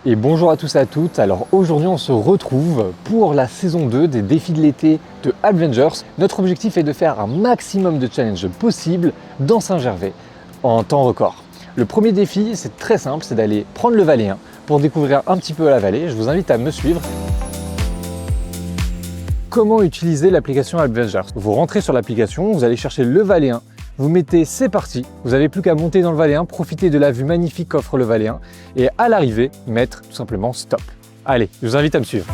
Et bonjour à tous et à toutes. Alors aujourd'hui on se retrouve pour la saison 2 des défis de l'été de Advengers. Notre objectif est de faire un maximum de challenges possibles dans Saint-Gervais en temps record. Le premier défi, c'est très simple, c'est d'aller prendre le Valais pour découvrir un petit peu la vallée. Je vous invite à me suivre. Comment utiliser l'application Advengers? Vous rentrez sur l'application, vous allez chercher le Valais 1. Vous mettez c'est parti, vous n'avez plus qu'à monter dans le Valais 1, profiter de la vue magnifique qu'offre le Valais 1 et à l'arrivée, mettre tout simplement stop. Allez, je vous invite à me suivre.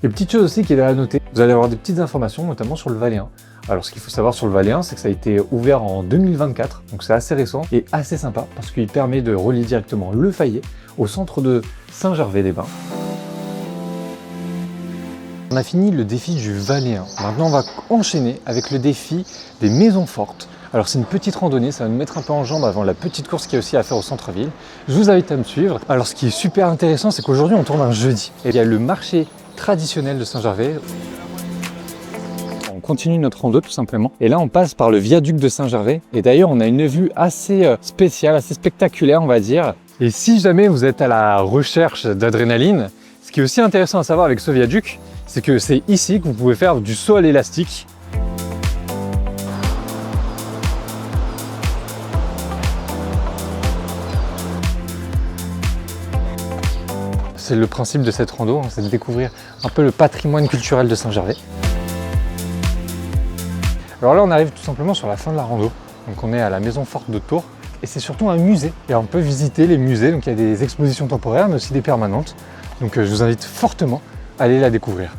Et petite chose aussi qu'il est à noter, vous allez avoir des petites informations notamment sur le Valais 1. Alors ce qu'il faut savoir sur le Valais 1, c'est que ça a été ouvert en 2024, donc c'est assez récent et assez sympa parce qu'il permet de relier directement le Fayet au centre de Saint-Gervais-des-Bains. On a fini le défi du Valais 1. Maintenant, on va enchaîner avec le défi des maisons fortes. Alors, c'est une petite randonnée, ça va nous mettre un peu en jambes avant la petite course qu'il y a aussi à faire au centre-ville. Je vous invite à me suivre. Alors, ce qui est super intéressant, c'est qu'aujourd'hui, on tourne un jeudi. Et il y a le marché traditionnel de Saint-Gervais. On continue notre rando tout simplement. Et là, on passe par le viaduc de Saint-Gervais. Et d'ailleurs, on a une vue assez spéciale, assez spectaculaire, on va dire. Et si jamais vous êtes à la recherche d'adrénaline, ce qui est aussi intéressant à savoir avec ce viaduc, c'est que c'est ici que vous pouvez faire du saut à l'élastique. C'est le principe de cette rando, c'est de découvrir un peu le patrimoine culturel de Saint-Gervais. Alors là, on arrive tout simplement sur la fin de la rando. Donc on est à la maison forte de Tours et c'est surtout un musée. Et on peut visiter les musées, donc il y a des expositions temporaires mais aussi des permanentes. Donc je vous invite fortement à aller la découvrir.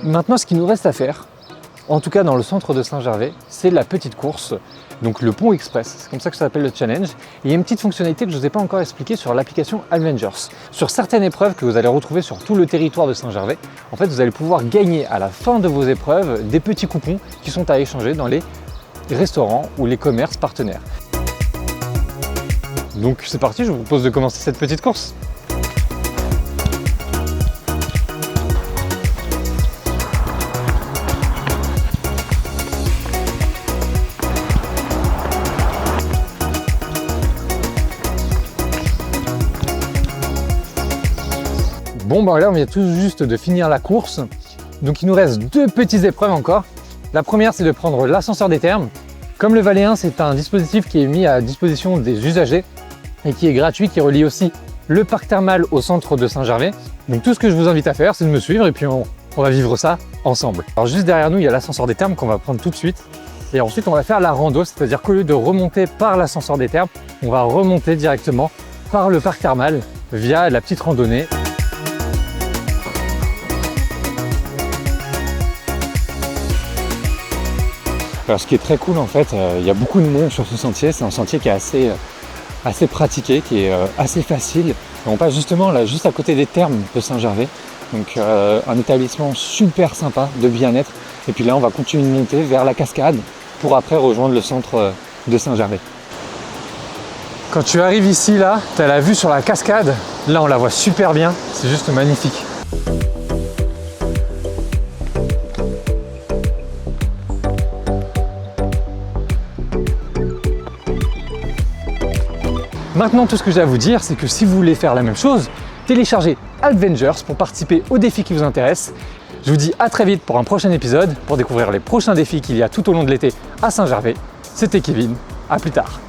Maintenant, ce qu'il nous reste à faire, en tout cas dans le centre de Saint-Gervais, c'est la petite course, donc le pont express, c'est comme ça que ça s'appelle le challenge. Et il y a une petite fonctionnalité que je ne vous ai pas encore expliquée sur l'application Advengers. Sur certaines épreuves que vous allez retrouver sur tout le territoire de Saint-Gervais, en fait vous allez pouvoir gagner à la fin de vos épreuves des petits coupons qui sont à échanger dans les restaurants ou les commerces partenaires. Donc c'est parti, je vous propose de commencer cette petite course. Bon, ben là, on vient tout juste de finir la course. Donc, il nous reste deux petites épreuves encore. La première, c'est de prendre l'ascenseur des thermes. Comme le Valais 1, c'est un dispositif qui est mis à disposition des usagers et qui est gratuit, qui relie aussi le parc thermal au centre de Saint-Gervais. Donc, tout ce que je vous invite à faire, c'est de me suivre et puis on va vivre ça ensemble. Alors, juste derrière nous, il y a l'ascenseur des thermes qu'on va prendre tout de suite. Et ensuite, on va faire la rando, c'est-à-dire qu'au lieu de remonter par l'ascenseur des thermes, on va remonter directement par le parc thermal via la petite randonnée. Alors ce qui est très cool en fait, il y a beaucoup de monde sur ce sentier, c'est un sentier qui est assez pratiqué, qui est assez facile. On passe justement là, juste à côté des thermes de Saint-Gervais, donc un établissement super sympa de bien-être. Et puis là on va continuer de monter vers la cascade pour après rejoindre le centre de Saint-Gervais. Quand tu arrives ici là, tu as la vue sur la cascade, là on la voit super bien, c'est juste magnifique. Maintenant, tout ce que j'ai à vous dire, c'est que si vous voulez faire la même chose, téléchargez Advengers pour participer aux défis qui vous intéressent. Je vous dis à très vite pour un prochain épisode, pour découvrir les prochains défis qu'il y a tout au long de l'été à Saint-Gervais. C'était Kevin, à plus tard.